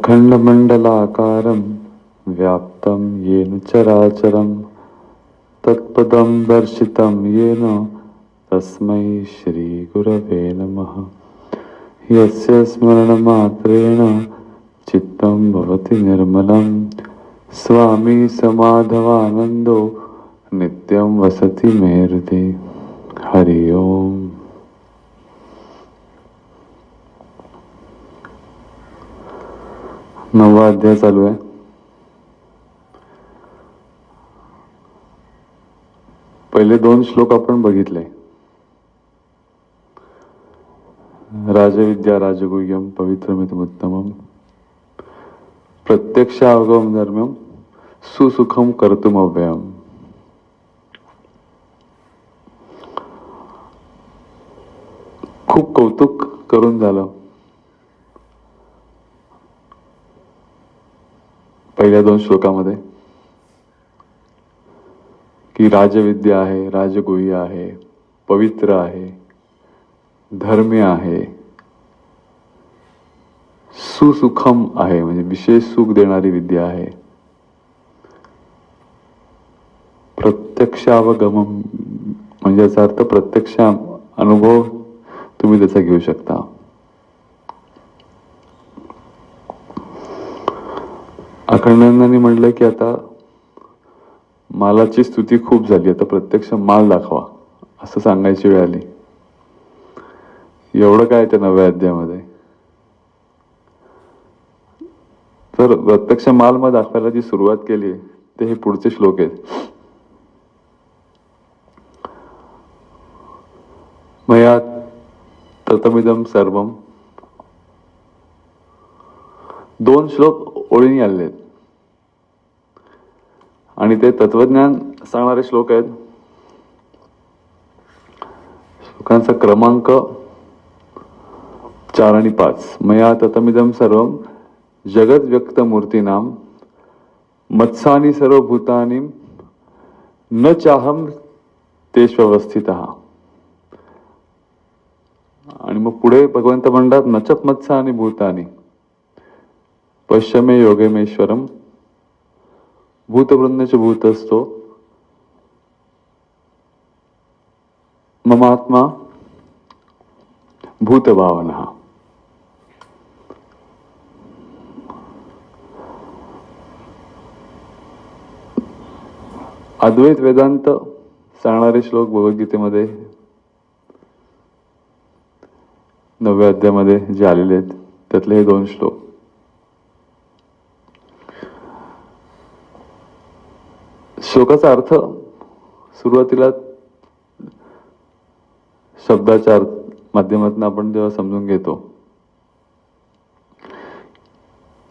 अखंडमण्डलाकारं व्याप्तं येन चराचरं तत्पदं दर्शितं येन तस्मै श्रीगुरवे नमः। यस्य स्मरणमात्रेण चित्तं भवति निर्मलं स्वामी समाधवानन्दो नित्यं वसति मे हृदि। हरि ओम। नववा अध्याय चालू आहे। पहिले 2 श्लोक आपण बघितले। राजविद्या राजगुह्यम पवित्रमिदमुत्तमम् प्रत्यक्ष अवगम धर्म्यम सुसुखम कर्तुम अव्ययम। खूप कौतुक करून झालं पहिल्या 2 श्लोकामध्ये की राजविद्या आहे, राजगुह्य आहे, पवित्र आहे, धर्म्य आहे, सुसुखम आहे म्हणजे विशेष सुख देणारी विद्या आहे, प्रत्यक्षावगमम म्हणजे याचा अर्थ प्रत्यक्ष अनुभव तुम्ही त्याचा घेऊ शकता। अखंडानंदांनी म्हटलं की आता मालाची स्तुती खूप झाली, आता प्रत्यक्ष माल दाखवा असं सांगायची वेळ आली। एवढं काय त्या 9व्या अध्यायामध्ये? तर प्रत्यक्ष माल मग दाखवायला जी सुरुवात केली ते हे पुढचे श्लोक आहेत। मया ततमिदं सर्वम 2 श्लोक ओळीने आलेले आहेत आणि ते तत्वज्ञान सांगणारे श्लोक आहेत। श्लोकांचा क्रमांक 4 आणि 5। मया ततमिदं सर्वम जगद व्यक्त मूर्तीनाम मत्सानि सर्वभूतानि न चाहम तेष्वस्थितः। आणि मग पुढे भगवंत म्हणतात नचत मत्सानि भूतानि पश्यमे योगेमेश्वरम भूतवृंदच भूतस्थो ममात्मा भूतभावनः। अद्वैत वेदांत सांगणारे श्लोक भगवद्गीतेमध्ये 9व्या अध्यायामध्ये जे आलेले आहेत त्यातले हे 2 श्लोक। श्लोकाचा अर्थ सुरुवातीला शब्दाच्या माध्यमातून आपण जेव्हा समजून घेतो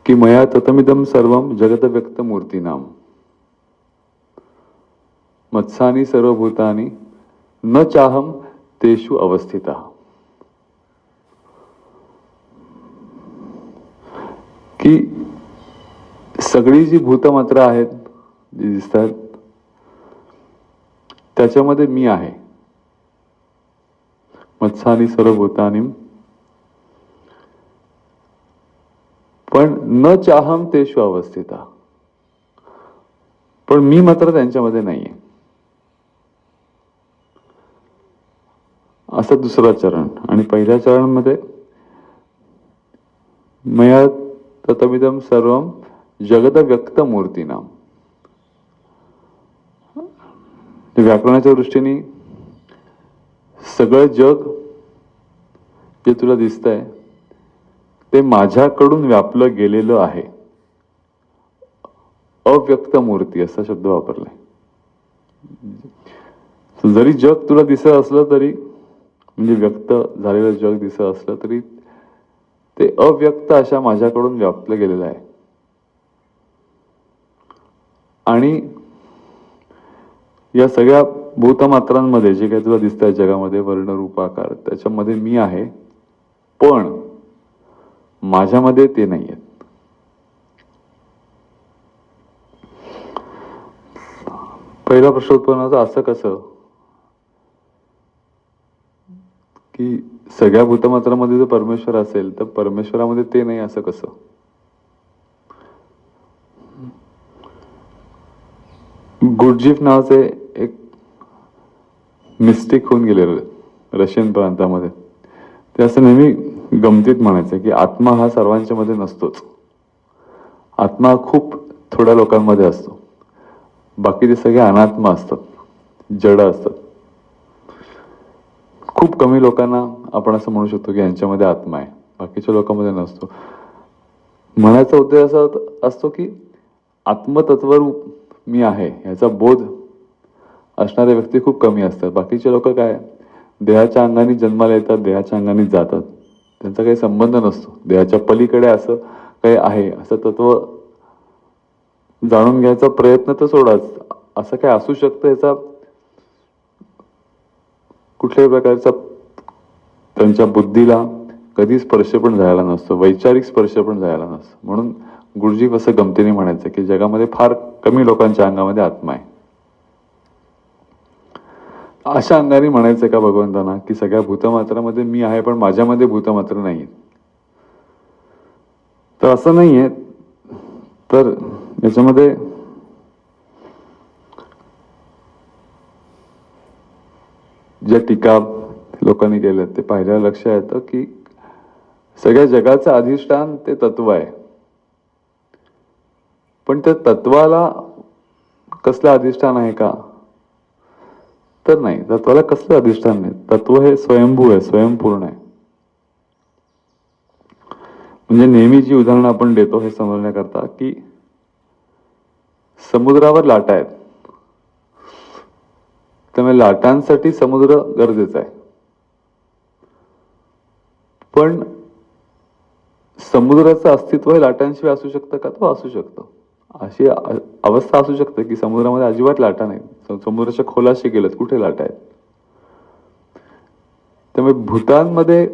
की मया ततमिदं सर्वम जगत व्यक्त मूर्तीनाम मत्सानि सर्वभूतानि न चाहम तेषु अवस्थितः। की सगळी जी भूतमात्र आहेत जी दिसतात त्याच्यामध्ये मी आहे। मत्सानि सर्वभूतानि पण न चाहम तेषु अवस्थितः, पण मी मात्र त्यांच्यामध्ये नाहीये। असं दुसरा चरण। आणि पहिल्या चरणमध्ये मया ततमिदं सर्वम जगद व्यक्त मूर्तीनाम। व्याकरणाच्या दृष्टीने सगळं जग जे तुला दिसतंय ते माझ्याकडून व्यापलं गेलेलं आहे। अव्यक्त मूर्ती असा शब्द वापरलाय। जरी जग तुला दिसत असलं तरी म्हणजे व्यक्त झालेलं जग दिसत असलं तरी ते अव्यक्त अशा माझ्याकडून व्यापलं गेलेलं आहे। आणि या सगळ्या भूतमात्रांमध्ये जे काही तुला दिसतंय जगामध्ये वर्ण रूप आकार त्याच्यामध्ये मी आहे, पण माझ्यामध्ये ते नाही आहेत। पहिला प्रश्न उत्पन्नाचा असं कसं की सगळ्या भूतमात्रामध्ये जर परमेश्वर असेल तर परमेश्वरामध्ये ते नाही असं कसं? गुडजीफ नावाचे एक मिस्टेक होऊन गेले रशियन प्रांतामध्ये. ते असं नेहमी गमतीत म्हणायचं की आत्मा हा सर्वांच्या मध्ये नसतोच. आत्मा खूप थोड्या लोकांमध्ये असतो. बाकी ते सगळे अनात्मा असतात, जड असतात. खूप कमी लोकांना आपण असं म्हणू शकतो की यांच्यामध्ये आत्मा आहे, बाकीच्या लोकांमध्ये नसतो. म्हणायचा उद्देश असा असतो की आत्मतत्वरूप मी आहे याचा बोध असणारे व्यक्ती खूप कमी असतात. बाकीचे लोक काय देहाच्या अंगाने जन्माला येतात, देहाच्या अंगाने जातात, त्यांचा काही संबंध नसतो. देहाच्या पलीकडे असं काही आहे असं तत्व जाणून घ्यायचा प्रयत्न तर सोडाच. असं काय असू शकतं याचा कुठल्याही प्रकारचा त्यांच्या बुद्धीला कधी स्पर्श पण झालेला नसतो, वैचारिक स्पर्श पण झालेला नसतो. म्हणून गुरुजी असं गमतीने म्हणायचं की जगामध्ये फार कमी लोकांच्या अंगामध्ये आत्मा आहे. अशा अंगाने म्हणायचं का भगवंतांना की सगळ्या भूतमात्रामध्ये मी आहे पण माझ्यामध्ये भूतमात्र नाही? तर असं नाहीये. तर याच्यामध्ये ज्या टीका लोकांनी केल्या ते पाहिल्या लक्षात येतं की सगळ्या जगाचं अधिष्ठान ते तत्व आहे. पण त्या तत्वाला कसलं अधिष्ठान आहे का? तर नाही, तत्वाला कसलं अधिष्ठान नाही. तत्व हे स्वयंभू आहे, स्वयंपूर्ण आहे. म्हणजे नेहमी जी उदाहरणं आपण देतो हे समजण्याकरता की समुद्रावर लाटा आहेत, त्यामुळे लाटांसाठी समुद्र गरजेचा आहे. पण समुद्राचं अस्तित्व हे लाटांशिवाय असू शकतं का? तो असू शकतं. अशी अवस्था असू शकते की समुद्रामध्ये अजिबात लाटा नाही, समुद्राच्या खोलाशी गेलं कुठे लाटा आहेत. त्यामुळे भूतांमध्ये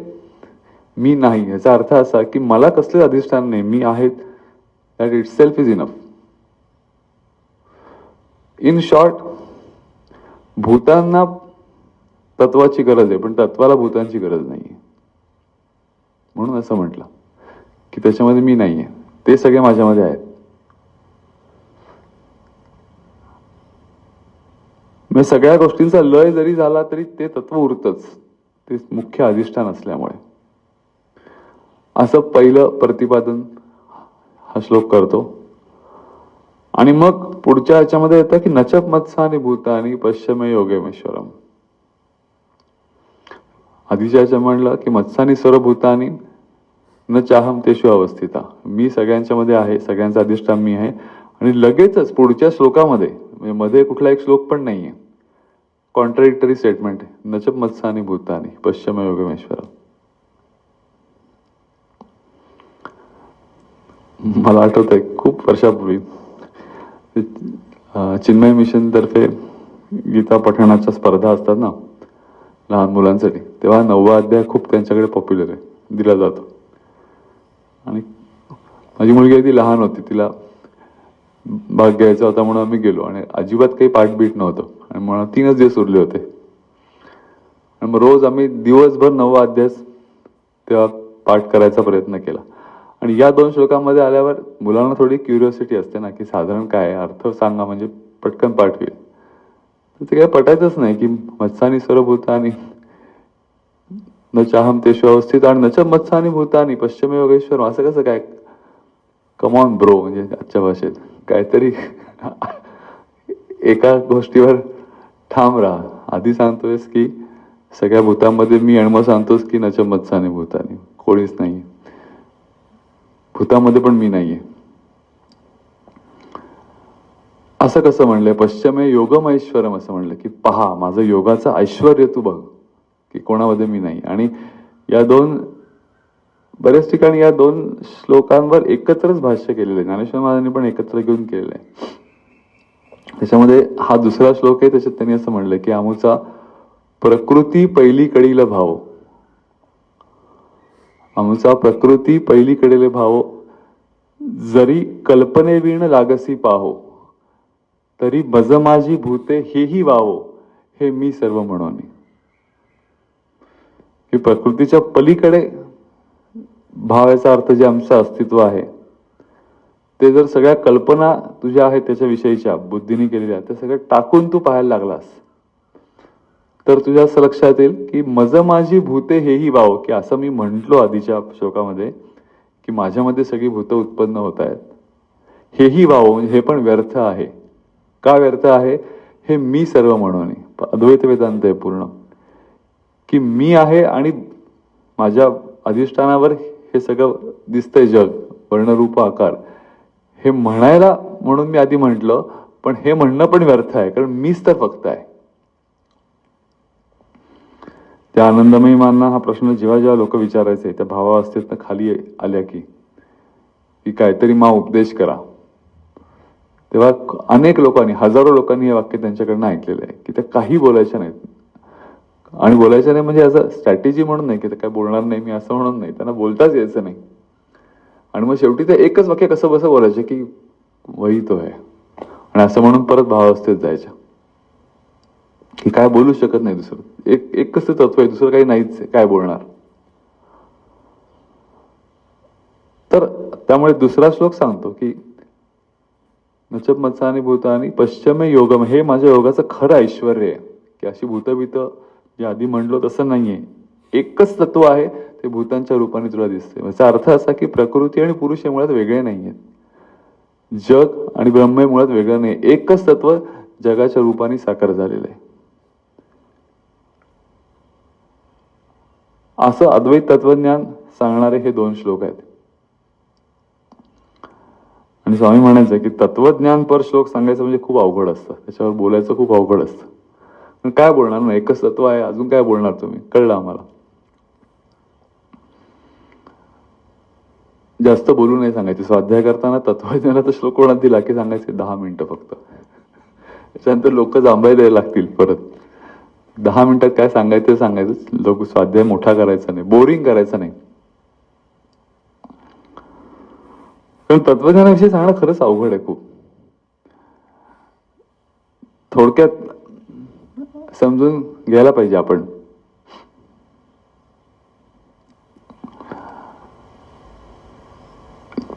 मी नाही याचा अर्थ असा की मला कसले अधिष्ठान नाही, मी आहे, that itself is enough. In short, भूतांना तत्वाची गरज आहे पण तत्वाला भूतांची गरज नाहीये. म्हणून असं म्हटलं की त्याच्यामध्ये मी नाहीये, ते सगळे माझ्यामध्ये आहेत. म्हणजे सगळ्या गोष्टींचा लय जरी झाला तरी ते तत्व उरतच, ते मुख्य अधिष्ठान असल्यामुळे. असं पहिलं प्रतिपादन हा श्लोक करतो. आणि मग पुढच्या ह्याच्यामध्ये येतं की नचप मत्सानी भूतानी पश्चिमे योगेश्वरम. आधीच्या ह्याच्या म्हणलं की मत्सानी सर्वभूतानी न चाहम तेषु अवस्थिता. मी सगळ्यांच्या मध्ये आहे, सगळ्यांचा अधिष्ठान मी आहे. आणि लगेचच पुढच्या श्लोकामध्ये म्हणजे मध्ये कुठला एक श्लोक पण नाहीये, कॉन्ट्रडिक्टरी स्टेटमेंट आहे. नचप मत्सानी भूतानी पश्चिमे योगेश्वरम. मला आठवत आहे खूप वर्षापूर्वी चिन्मय मिशन तर्फे गीता पठणाच्या स्पर्धा असतात ना लहान मुलांसाठी, तेव्हा 9वा अध्याय खूप त्यांच्याकडे पॉप्युलर आहे, दिला जातो. आणि माझी मुलगी ती लहान होती, तिला भाग घ्यायचा होता म्हणून आम्ही गेलो आणि अजिबात काही पाठबीट नव्हतं आणि म्हणून 3च दिवस उरले होते. आणि मग रोज आम्ही दिवसभर 9वा अध्याय तेव्हा पाठ करायचा प्रयत्न केला. आणि या 2 श्लोकांमध्ये आल्यावर मुलांना थोडी क्युरिओसिटी असते ना की साधारण काय अर्थ सांगा म्हणजे पटकन पाठ होईल. ते काय पटायचंच नाही की मत्सानी सर्वभूतानी न चाहम तेषु अवस्थित आणि नच मत्सानी भूतानी पश्चिमे योगेश्वर. असं कसं काय? कमॉन ब्रो, म्हणजे आजच्या भाषेत काहीतरी एका गोष्टीवर ठाम राहा. आधी सांगतोयस की सगळ्या भूतांमध्ये मी, आणि मग सांगतोस की नच मत्सानी भूतानी, कोणीच नाही भूतामध्ये, पण मी नाहीये. असं कसं म्हणलंय? पश्चिमे योगम ऐश्वरम असं म्हणलं की पहा माझं योगाचं ऐश्वर तू बघ की कोणामध्ये मी नाही. आणि या 2 बऱ्याच ठिकाणी या 2 श्लोकांवर एकत्रच भाष्य केलेलं आहे. ज्ञानेश्वर महाराजांनी पण एकत्र घेऊन केलेलं आहे. त्याच्यामध्ये हा दुसरा श्लोक आहे, त्याच्यात त्यांनी असं म्हणलं की आमुचा प्रकृती पहिलीकडील भाव, आमचा प्रकृती पहिलीकडील भाव जरी कल्पनेवीण लागसी पाहो, तरी बज माझी भूते हेही वावो, हे मी सर्व म्हणून. की प्रकृतीच्या पलीकडे भाव याचा अर्थ जे आमचं अस्तित्व आहे ते जर सगळ्या कल्पना तुझ्या आहेत त्याच्याविषयीच्या बुद्धीने केलेल्या त्या सगळ्या टाकून तू पाहायला लागलास, तर तुझ्या असं लक्षात येईल की मज माझी भूते हेही वाव, की असं मी म्हंटलो आधीच्या श्लोकामध्ये की माझ्यामध्ये सगळी भूत उत्पन्न होत आहेत, हेही वाव म्हणजे हे पण व्यर्थ आहे. का व्यर्थ आहे? हे मी सर्व म्हणून अद्वैत वेदांत आहे पूर्ण, की मी आहे आणि माझ्या अधिष्ठानावर हे सगळं दिसतंय जग, वर्णरूप आकार, हे म्हणायला म्हणून मी आधी म्हटलं, पण हे म्हणणं पण व्यर्थ आहे, कारण मीच तर फक्त आहे. त्या आनंदमयी मांना हा प्रश्न जेव्हा जेव्हा लोक विचारायचे, त्या भावावस्थेतनं खाली आल्या की काहीतरी मा उपदेश करा, तेव्हा अनेक लोकांनी, हजारो लोकांनी हे वाक्य त्यांच्याकडनं ऐकलेलं आहे की ते काही बोलायच्या नाहीत. आणि बोलायचं नाही म्हणजे असं स्ट्रॅटेजी म्हणून नाही की ते काय बोलणार नाही मी असं म्हणून नाही, त्यांना बोलताच यायचं नाही. आणि मग शेवटी ते एकच वाक्य कसं बसं बोलायचं की वही तो आहे, आणि असं म्हणून परत भावावस्थेत जायच्या की काय बोलू शकत नाही दुसरं, एकच ते तत्व आहे, दुसरं काही नाहीच आहे, काय बोलणार. तर त्यामुळे दुसरा श्लोक सांगतो की नचप मत्सानी भूतानी पश्चिमे योगम, हे माझ्या योगाचं खरं ऐश्वर आहे की अशी भूतभीत जे आधी म्हणलो तसं नाहीये, एकच तत्व आहे, ते भूतांच्या रूपाने तुला दिसते. याचा अर्थ असा की प्रकृती आणि पुरुष हे मुळात वेगळे नाहीयेत, जग आणि ब्रह्म हे मुळात वेगळं नाही, एकच तत्व जगाच्या रूपाने साकार झालेलं आहे. असं अद्वैत तत्वज्ञान सांगणारे हे दोन श्लोक आहेत. आणि स्वामी म्हणायचं की तत्वज्ञान पर श्लोक सांगायचं म्हणजे खूप अवघड असतं, त्याच्यावर बोलायचं खूप अवघड असतं. पण काय बोलणार ना, एकच तत्व आहे, अजून काय बोलणार तुम्ही, कळलं आम्हाला. जास्त बोलू नाही सांगायचे. स्वाध्याय करताना तत्वज्ञानाचा श्लोक कोणात दिला की सांगायचे 10 मिनिटं फक्त, त्याच्यानंतर लोक जांभायला लागतील परत. 10 मिनिटात काय सांगायचं सांगायचं, लोक स्वाध्याय मोठा करायचा नाही, बोरिंग करायचं नाही. पण तत्वज्ञानाविषयी सांगणं खरंच अवघड आहे खूप. थोडक्यात समजून घ्यायला पाहिजे आपण.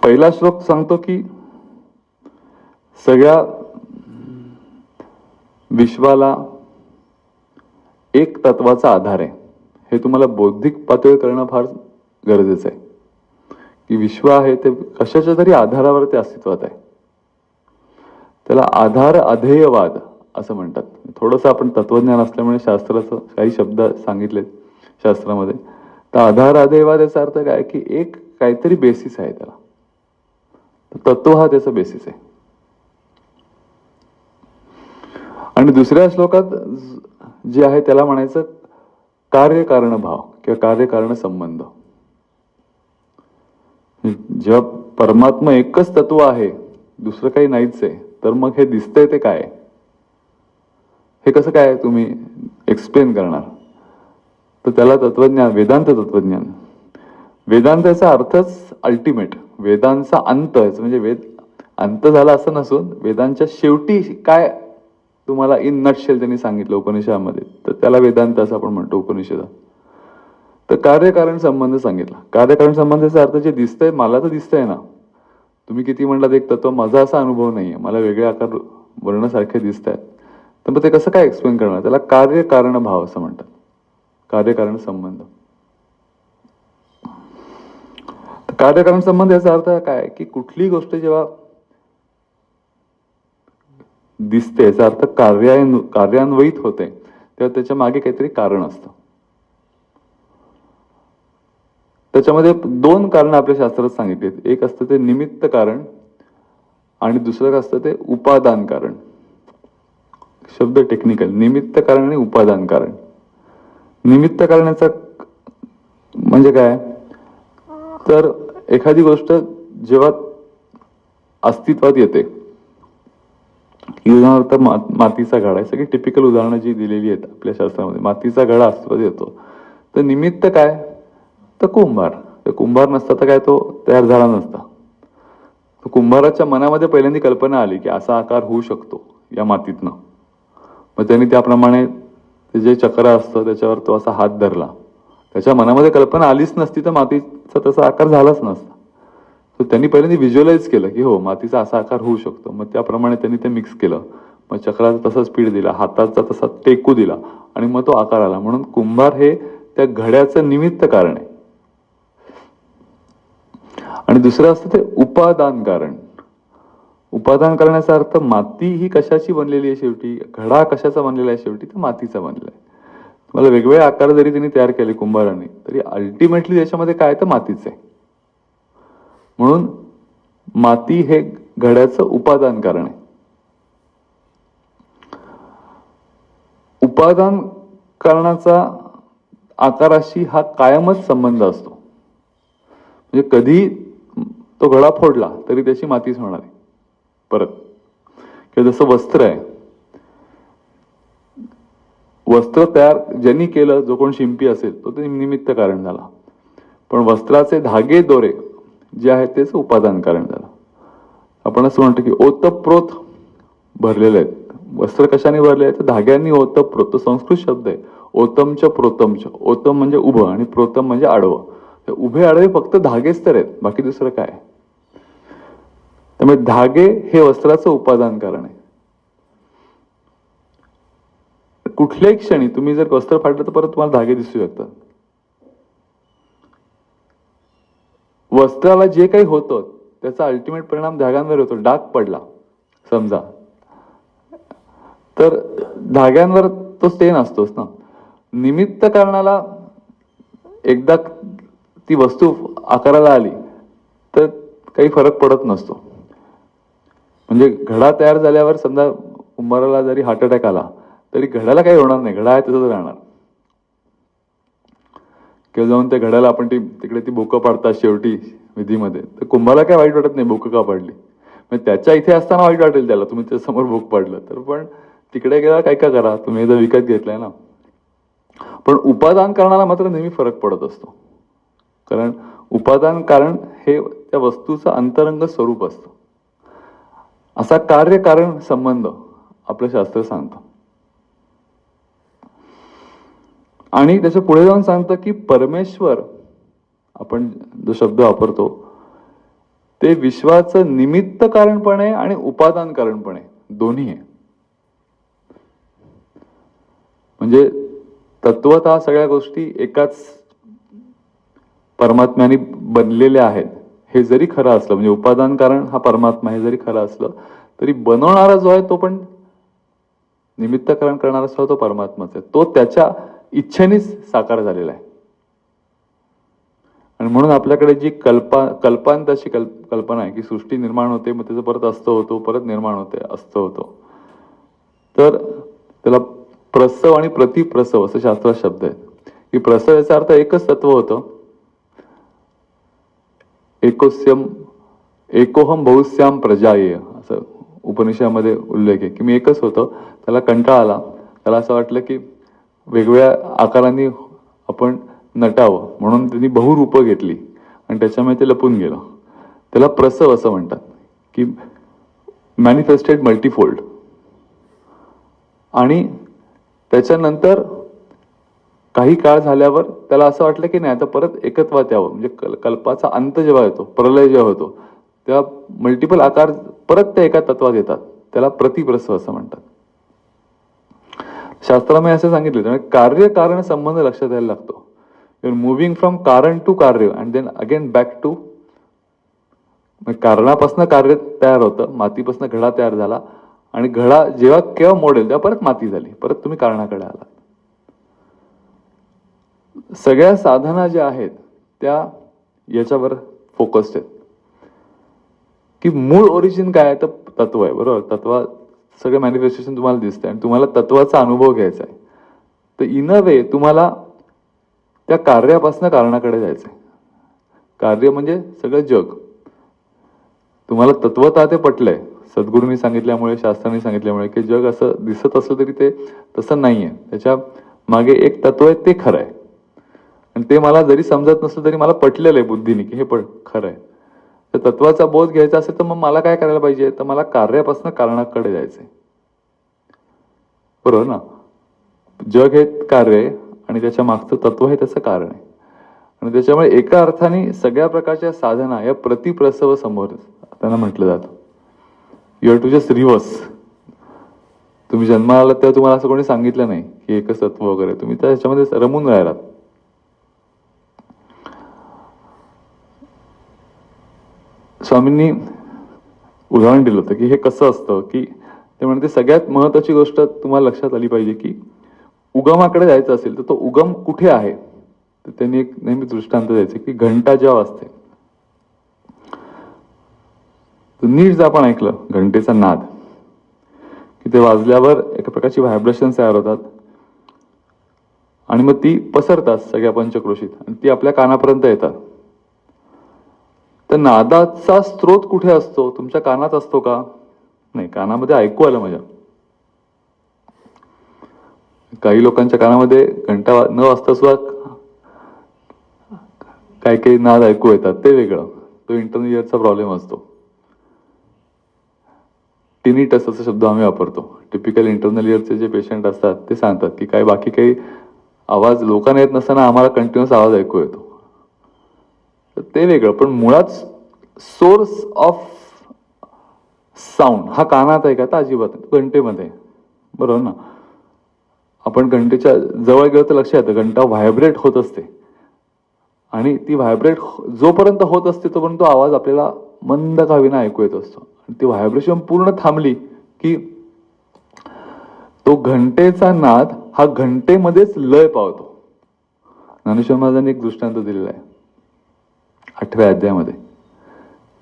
पहिला श्लोक सांगतो की सगळ्या विश्वाला एक तत्वाचा आधार आहे, हे तुम्हाला बौद्धिक पातळीवर करणं फार गरजेचं आहे. की विश्व आहे ते कशाच्या तरी आधारावर ते अस्तित्वात आहे. त्याला आधार अधेयवाद असं म्हणतात. थोडंसं आपण तत्वज्ञान असल्यामुळे शास्त्राचं काही शब्द सांगितलेत शास्त्रामध्ये. तर आधार अधेयवाद याचा अर्थ काय की एक काहीतरी बेसिस आहे त्याला, तत्व हा त्याचा बेसिस आहे. आणि दुसऱ्या श्लोकात जे आहे त्याला म्हणायचं कार्यकारण भाव किंवा कार्यकारण संबंध. जेव्हा परमात्मा एकच तत्व आहे, दुसरं काही नाहीच आहे, तर मग हे दिसतंय ते काय, हे कसं काय तुम्ही एक्सप्लेन करणार. तर त्याला तत्वज्ञान, वेदांत तत्वज्ञान, वेदांताचा अर्थच अल्टिमेट, वेदांचा अंत म्हणजे वेद अंत झाला असं नसून वेदांच्या शेवटी काय तुम्हाला इन नटशेल त्यांनी सांगितलं उपनिषदामध्ये, तर त्याला वेदांत असं आपण म्हणतो उपनिषदात. तर कार्यकारण संबंध सांगितला. कार्यकारण संबंधाचा अर्थ जे दिसतंय, मला तर दिसतंय ना, तुम्ही किती म्हणलात एक तत्व, माझा असा अनुभव नाहीये, मला वेगळे आकार वर्णासारखे दिसत आहेत, तर मग ते कसं काय एक्सप्लेन करणार. त्याला कार्यकारण भाव असं म्हणतात, कार्यकारण संबंध. कार्यकारण संबंध याचा अर्थ काय की कुठली गोष्ट जेव्हा दिसते, याचा अर्थ कार्यान्वयित होते, तेव्हा त्याच्या मागे काहीतरी कारण असतं. त्याच्यामध्ये 2 कारण आपल्या शास्त्रात सांगितलेत. एक असतं ते निमित्त कारण आणि दुसरं असतं ते उपादान कारण. शब्द टेक्निकल, निमित्त कारण आणि उपादान कारण. निमित्त करण्याचा म्हणजे काय, तर एखादी गोष्ट जेव्हा अस्तित्वात येते, उदाहरणार्थ मातीचा घडा, आहे सगळी टिपिकल उदाहरणं जी दिलेली आहेत आपल्या शास्त्रामध्ये. मातीचा घडा अस्तित्वात येतो, तर निमित्त काय, तर कुंभार. कुंभार नसता तर काय तो तयार झाला नसता. कुंभाराच्या मनामध्ये पहिल्यांदा कल्पना आली की असा आकार होऊ शकतो या मातीतनं. मग त्यांनी त्याप्रमाणे ते जे चक्र असतं त्याच्यावर तो असा हात धरला. त्याच्या मनामध्ये कल्पना आलीच नसती तर मातीचा तसा आकार झालाच नसता. तर त्यांनी पहिल्यांदा व्हिज्युअलाइज केलं की हो मातीचा असा आकार होऊ शकतो. मग त्याप्रमाणे त्यांनी ते मिक्स केलं. मग चक्राचा तसाच पीठ दिला, हाताचा तसा टेकू दिला आणि मग तो आकार आला. म्हणून कुंभार हे त्या घड्याचं निमित्त कारण आहे. आणि दुसरं असतं ते उपादान कारण. उपादान करण्याचा अर्थ माती ही कशाची बनलेली आहे शेवटी, घडा कशाचा बनलेला आहे शेवटी, तर मातीचा बनलेला आहे. तुम्हाला वेगवेगळे आकार जरी त्यांनी तयार केले कुंभारांनी, तरी अल्टिमेटली त्याच्यामध्ये काय तर मातीच आहे. म्हणून माती हे घड्याचं उपादान कारण आहे. उपादान कारणाचा आकाराशी हा कायमच संबंध असतो. म्हणजे कधी तो घडा फोडला तरी त्याची मातीच होणार आहे परत. किंवा जसं वस्त्र आहे, वस्त्र तयार ज्यांनी केलं, जो कोण शिंपी असेल तो ते निमित्त कारण झाला. पण वस्त्राचे धागे दोरे जे आहेत तेच उपादान कारण झालं. आपण असं म्हणतो की ओतप्रोत भरलेले आहेत. वस्त्र कशाने भरले आहे तर धाग्यांनी. ओतप्रोत तो संस्कृत शब्द आहे. ओतमच प्रोतमच. ओतम म्हणजे उभं आणि प्रोतम म्हणजे आडवं. उभे आडवे फक्त धागेच तर आहेत, बाकी दुसरं काय. त्यामुळे धागे हे वस्त्राचं उपादान कारण आहे. कुठल्याही क्षणी तुम्ही जर वस्त्र फाडलं तर परत तुम्हाला धागे दिसू शकतात. वस्त्राला जे काही होतं त्याचा अल्टिमेट परिणाम धाग्यांवर होतो. डाग पडला समजा तर धाग्यांवर तो स्टेन असतोच ना. निमित्त कारणाला एकदा ती वस्तू आकाराला आली तर काही फरक पडत नसतो. म्हणजे घडा तयार झाल्यावर समजा कुंभाराला जरी हार्ट अटॅक आला तरी घड्याला काही होणार नाही, घडा आहे तसंच राहणार. किंवा जाऊन त्या घड्याला आपण तिकडे ती बोकं पाडतात शेवटी विधीमध्ये, तर कुंभाराला काय वाईट वाटत नाही बोकं का पाडली. म्हणजे त्याच्या इथे असताना वाईट वाटेल त्याला, तुम्ही त्या समोर बोक पाडलं तर. पण तिकडे गेला काय का करा, तुम्ही एकदा विकत घेतलाय ना. पण उपादान कारणाला मात्र नेहमी फरक पडत असतो. कारण उपादान कारण हे त्या वस्तूचं अंतरंग स्वरूप असतं. असा कार्यकारण संबंध आपलं शास्त्र सांगतं. आणि त्याच्या पुढे जाऊन सांगतं की परमेश्वर, आपण जो शब्द वापरतो ते विश्वाचं निमित्त कारण पण आहे आणि उपादान कारण पण आहे, दोन्ही आहे. म्हणजे तत्वतः सगळ्या गोष्टी एकाच परमात्म्याने बनलेल्या आहेत हे जरी खरं असलं, म्हणजे उपादान कारण हा परमात्मा हे जरी खरं असलं तरी बनवणारा जो आहे तो पण निमित्त कारण करणारा असतो तो परमात्माच आहे. तो त्याच्या इच्छेनेच साकार झालेला आहे. आणि म्हणून आपल्याकडे जी कल्पांताची कल्पना आहे की सृष्टी निर्माण होते, मग त्याचं परत अस्त होतो, परत निर्माण होते, अस्त होतो. तर त्याला प्रसव आणि प्रतिप्रसव असं शास्त्रात शब्द आहेत. की प्रसव याचा अर्थ एकच तत्व होतं, एकोहम बहुश्याम प्रजाये असं उपनिषदामध्ये उल्लेख आहे की मी एकच होतो. त्याला कंटाळा आला, त्याला असं वाटलं की वेगवेगळ्या आकारांनी आपण नटावं, म्हणून त्यांनी बहुरूपं घेतली आणि त्याच्यामुळे ते लपून गेलं. त्याला प्रसव असं म्हणतात की मॅनिफेस्टेड मल्टीफोल्ड. आणि त्याच्यानंतर काही काळ झाल्यावर त्याला असं वाटलं की नाही आता परत एकत्वात यावं. म्हणजे कल्पाचा अंत जेव्हा येतो, प्रलय जेव्हा होतो, तेव्हा मल्टिपल आकार परत त्या एका तत्वात येतात. त्याला प्रतिप्रसव असं म्हणतात. शास्त्रामध्ये असं सांगितलं कार्य कारण संबंध लक्षात द्यायला लागतो. युअर मुव्हिंग फ्रॉम कारण टू कार्य and then again back to. कारणापासून कार्य तयार होतं, मातीपासून घडा तयार झाला आणि घडा जेव्हा केव्हा मोडेल तेव्हा परत माती झाली, परत तुम्ही कारणाकडे आलात. सगळ्या साधना ज्या आहेत त्या याच्यावर फोकस्ड आहेत की मूळ ओरिजिन काय आहे तर तत्व आहे. बरोबर, तत्व सगळं मॅनिफेस्टेशन तुम्हाला दिसतंय आणि तुम्हाला तत्वाचा अनुभव घ्यायचा आहे. तर इन अ वे तुम्हाला त्या कार्यापासून कारणाकडे जायचंय. कार्य म्हणजे सगळं जग. तुम्हाला तत्वतः ते पटलंय सद्गुरूंनी सांगितल्यामुळे, शास्त्रांनी सांगितल्यामुळे की जग असं दिसत असलं तरी ते तसं नाहीये. त्याच्या मागे एक तत्व आहे, ते खरं आहे. आणि ते मला जरी समजत नसलं तरी मला पटलेलं आहे बुद्धीने की हे खरं आहे. तर तत्वाचा बोध घ्यायचा असेल तर मग मला काय करायला पाहिजे, तर मला कार्यापासून कारणाकडे जायचंय. बरोबर ना. जग हे कार्य आहे आणि त्याच्या मागचं तत्व हे त्याचं कारण आहे. आणि त्याच्यामुळे एका अर्थाने सगळ्या प्रकारच्या साधना या प्रतिप्रसव समोर त्यांना म्हटलं जातं. You have to just reverse. तुम्ही जन्माला आलात तेव्हा तुम्हाला असं कोणी सांगितलं नाही की एकच तत्व वगैरे, तुम्ही त्याच्यामध्ये रमून राहिलात. स्वामींनी उदाहरण दिलं होतं की हे कसं असतं, की ते म्हणते सगळ्यात महत्वाची गोष्ट तुम्हाला लक्षात आली पाहिजे की उगमाकडे जायचं असेल तर तो उगम कुठे आहे. तर त्यांनी एक नेहमी दृष्टांत द्यायचे की घंटा जेव्हा वाजते, नीट जर आपण ऐकलं घंटेचा नाद, की ते वाजल्यावर एका प्रकारची व्हायब्रेशन तयार होतात आणि मग ती पसरतात सगळ्या पंचक्रोशीत आणि ती आपल्या कानापर्यंत येतात. तर नादाचा स्रोत कुठे असतो? तुमच्या कानात असतो का? नाही, कानामध्ये ऐकू आलं माझ्या. काही लोकांच्या कानामध्ये घंटा न वाजता सुद्धा काही काही नाद ऐकू येतात, ते वेगळं. तो इंटरनल इयरचा प्रॉब्लेम असतो. टिनिटस असा शब्द आम्ही वापरतो. टिपिकल इंटरनल इयरचे जे पेशंट असतात ते सांगतात की काही बाकी काही आवाज लोकांना येत नसताना आम्हाला कंटिन्युअस आवाज ऐकू येतो. तर ते वेगळं. पण मुळात सोर्स ऑफ साऊंड हा कानात आहे का? तर अजिबात घंटेमध्ये. बरोबर ना? आपण घंटेच्या जवळ गेलो तर लक्षात येतं घंटा व्हायब्रेट होत असते आणि ती व्हायब्रेट जोपर्यंत होत असते तोपर्यंत तो आवाज आपल्याला मंद का विना ऐकू येत असतो. आणि ती व्हायब्रेशन पूर्ण थांबली की तो घंटेचा नाद हा घंटेमध्येच लय पावतो. ज्ञानेश्वर महाराजांनी एक दृष्टांत दिलेला आहे 8व्या अध्यायामध्ये,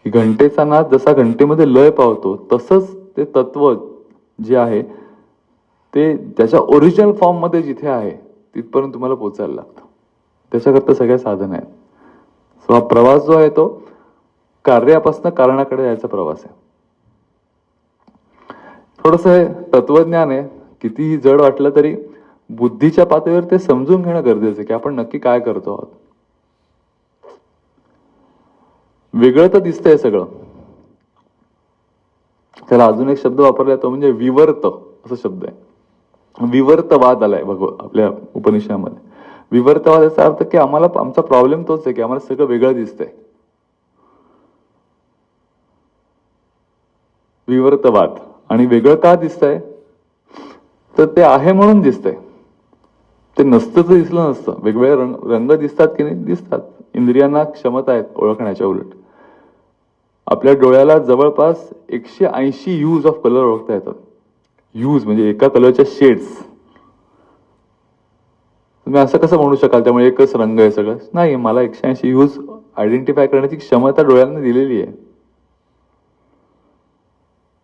की घंटेचा नाद जसा घंटेमध्ये लय पावतो तसंच ते तत्व जे आहे ते त्याच्या ओरिजिनल फॉर्म मध्ये जिथे आहे तिथपर्यंत तुम्हाला पोचायला लागतं. त्याच्याकरता सगळ्या साधन आहेत. सो हा प्रवास जो आहे तो कार्यापासून कारणाकडे जायचा प्रवास आहे. थोडस तत्वज्ञान आहे, कितीही जड वाटलं तरी बुद्धीच्या पातळीवर ते समजून घेणं गरजेचं आहे की आपण नक्की काय करतो आहोत. वेगळं तर दिसतंय सगळं. त्याला अजून एक शब्द वापरला तो म्हणजे विवर्त असा शब्द आहे. विवर्तवाद आलाय आपल्या उपनिषदामध्ये. विवर्तवाद याचा अर्थ की आम्हाला आमचा प्रॉब्लेम तोच आहे की आम्हाला सगळं वेगळं दिसतंय. विवर्तवाद. आणि वेगळं का दिसतंय? तर ते आहे म्हणून दिसतंय. ते नसतं तर दिसलं नसतं. वेगवेगळे रंग दिसतात की नाही? दिसतात. इंद्रियांना क्षमता आहेत ओळखण्याच्या. उलट आपल्या डोळ्याला जवळपास 180 ह्यूज ऑफ कलर ओळखता येतात. ह्यूज म्हणजे एका कलरच्या शेड्स. तुम्ही असं कसं म्हणू शकाल त्यामुळे एकच रंग आहे सगळं? नाही, मला 180 ह्यूज आयडेंटिफाय करण्याची क्षमता डोळ्यांना दिलेली आहे.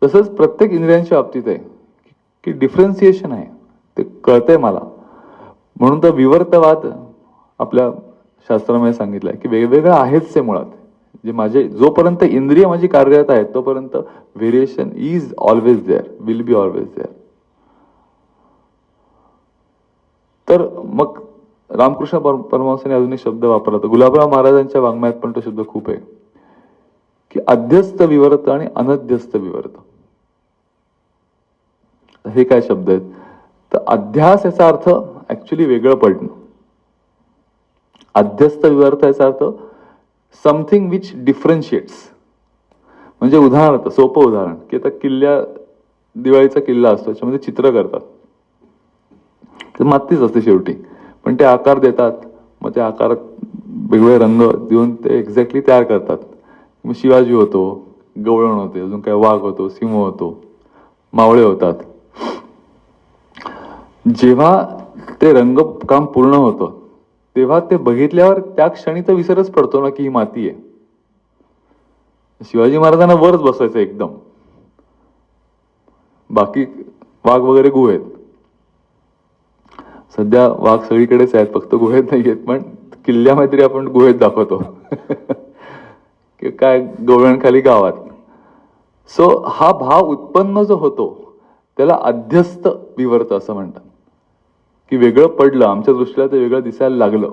तसंच प्रत्येक इंद्रियांच्या बाबतीत आहे की डिफरन्सिएशन आहे, ते कळतंय मला. म्हणून तर विवर्तवाद आपल्या शास्त्रामध्ये सांगितलंय की वेगवेगळं आहेच ते मुळात. जे माझे जोपर्यंत इंद्रिय माझी कार्यरत आहेत तोपर्यंत variation is always there, will be always there. तर मग रामकृष्ण परमहंसांनी अजून एक शब्द वापरला होता, गुलाबराव महाराजांच्या वाङ्मयात पण तो शब्द खूप आहे, की अध्यस्त विवर्त आणि अनध्यस्त विवर्त. हे काय शब्द आहेत? तर अध्यास याचा अर्थ ऍक्च्युली वेगळं पडणं. अध्यस्त विवर्त याचा अर्थ समथिंग विच डिफरन्शिएट्स. म्हणजे उदाहरणार्थ, सोपं उदाहरण, की आता दिवाळीचा किल्ला असतो, त्याच्यामध्ये चित्र करतात. तर मातीच असते शेवटी, पण ते आकार देतात. मग त्या आकारात वेगवेगळे रंग देऊन ते एक्झॅक्टली तयार करतात. मग शिवाजी होतो, गवळण होते, अजून काय वाघ होतो, सिंह होतो, मावळे होतात. जेव्हा ते रंगकाम पूर्ण होतं तेव्हा ते बघितल्यावर त्या क्षणी तर विसरच पडतो ना की ही माती आहे. शिवाजी महाराजांना वरच बसवायचं एकदम, बाकी वाघ वगैरे गुहेत. सध्या वाघ सगळीकडेच आहेत, फक्त गुहेत नाही आहेत, पण किल्ल्यामध्ये तरी आपण गुहेत दाखवतो काय गवळणखाली गावात. सो हा भाव उत्पन्न जो होतो त्याला अध्यस्त विवर्त असं म्हणतात, की वेगळं पडलं, आमच्या दृष्टीला ते वेगळं दिसायला लागलं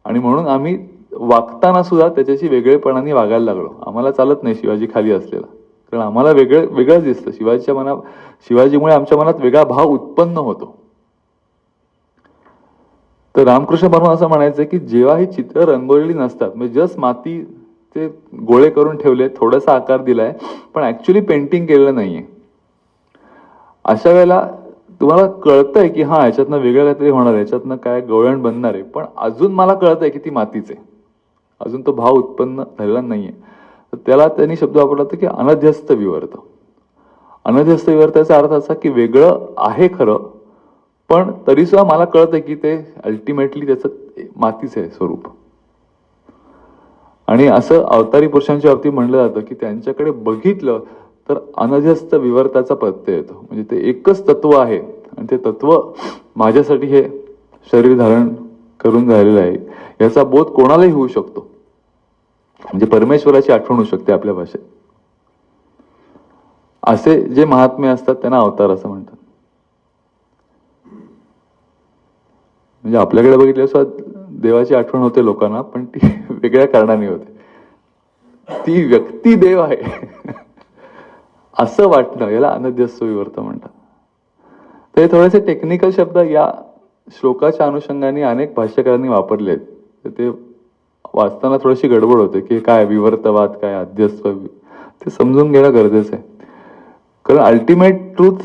आणि म्हणून आम्ही वागताना सुद्धा त्याच्याशी वेगळेपणाने वागायला लागलो. आम्हाला चालत नाही शिवाजी खाली असलेला, कारण आम्हाला वेगळंच दिसतं. शिवाजीमुळे आमच्या मनात वेगळा भाव उत्पन्न होतो. तर रामकृष्ण परमहंस असं म्हणायचं की जेव्हा ही चित्र रंगवलेली नसतात, म्हणजे जस्ट माती ते गोळे करून ठेवले, थोडासा आकार दिलाय, पण ऍक्च्युली पेंटिंग केलेलं नाहीये, अशा वेळेला तुम्हाला कळतंय की हा याच्यातनं वेगळं काहीतरी होणार आहे, याच्यातनं काय गवळण बनणार आहे, पण अजून मला कळतंय की ती मातीच आहे, अजून तो भाव उत्पन्न झालेला नाहीये. तर त्याला त्यांनी शब्द वापरला होता की अनध्यस्त विवर्त. अनध्यस्त विवर्ताचा अर्थ असा की वेगळं आहे खरं, पण तरी सुद्धा मला कळतंय की ते अल्टिमेटली त्याचं मातीच आहे स्वरूप. आणि असं अवतारी पुरुषांच्या बाबतीत म्हणलं जातं की त्यांच्याकडे बघितलं तर अनध्यस्त विवर्ताचा प्रत्यय येतो. म्हणजे ते एकच तत्व आहे आणि ते तत्व माझ्यासाठी हे शरीर धारण करून राहिलेलं आहे, याचा बोध कोणालाही होऊ शकतो. म्हणजे परमेश्वराची आठवण होऊ शकते आपल्या भाषेत. असे जे महात्मे असतात त्यांना अवतार असं म्हणतात. म्हणजे आपल्याकडे बघितल्यास देवाची आठवण होते लोकांना, पण ती वेगळ्या कारणाने होते. ती व्यक्ती देव आहे असं वाटणं, याला अनध्यस्त विवर्त म्हणतात. तर हे थोडेसे टेक्निकल शब्द या श्लोकाच्या अनुषंगाने अनेक भाष्यकारांनी वापरलेत. तर ते वाचताना थोडीशी गडबड होते की काय विवर्तवाद, काय अध्यस्त, ते समजून घेणं गरजेचं आहे. कारण अल्टिमेट ट्रूथ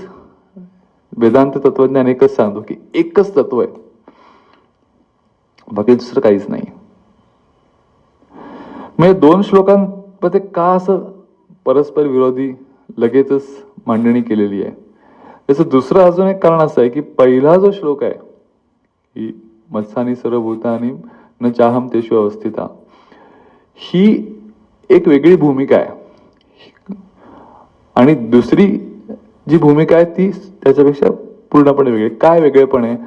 वेदांत तत्वज्ञान एकच सांगतो की एकच तत्व आहे, बाकी दुसरं काहीच नाही. म्हणजे दोन श्लोकांमध्ये का असं परस्पर विरोधी लगेचच मांडणी केलेली आहे, त्याचं दुसरं अजून एक कारण असं आहे की पहिला जो श्लोक आहे की मत्सानी सर्वभूतानी न चाहम तेषु अवस्थिता, ही एक वेगळी भूमिका आहे. आणि दुसरी जी भूमिका आहे ती त्याच्यापेक्षा पूर्णपणे वेगळी. काय वेगळेपण आहे,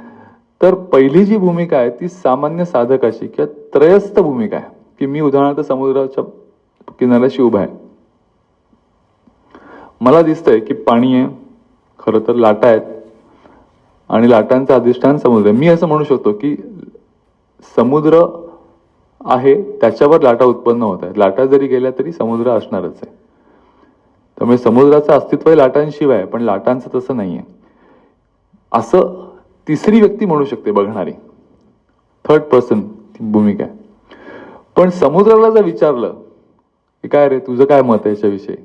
तर पहिली जी भूमिका आहे ती सामान्य साधकाची किंवा त्रयस्थ भूमिका आहे की मी उदाहरणार्थ समुद्राच्या किनाऱ्याशी उभा आहे, मला दिसतंय की पाणी आहे, खरं तर लाटा आहेत आणि लाटांचं अधिष्ठान समुद्र आहे. मी असं म्हणू शकतो की समुद्र आहे, त्याच्यावर लाटा उत्पन्न होत आहेत, लाटा जरी गेल्या तरी समुद्र असणारच आहे. त्यामुळे समुद्राचं अस्तित्व लाटांशिवाय, पण लाटांचं तसं नाहीये असं तिसरी व्यक्ती म्हणू शकते बघणारी, थर्ड पर्सन ती भूमिका आहे. पण समुद्राला जर विचारलं की काय रे तुझं काय मत आहे याच्याविषयी,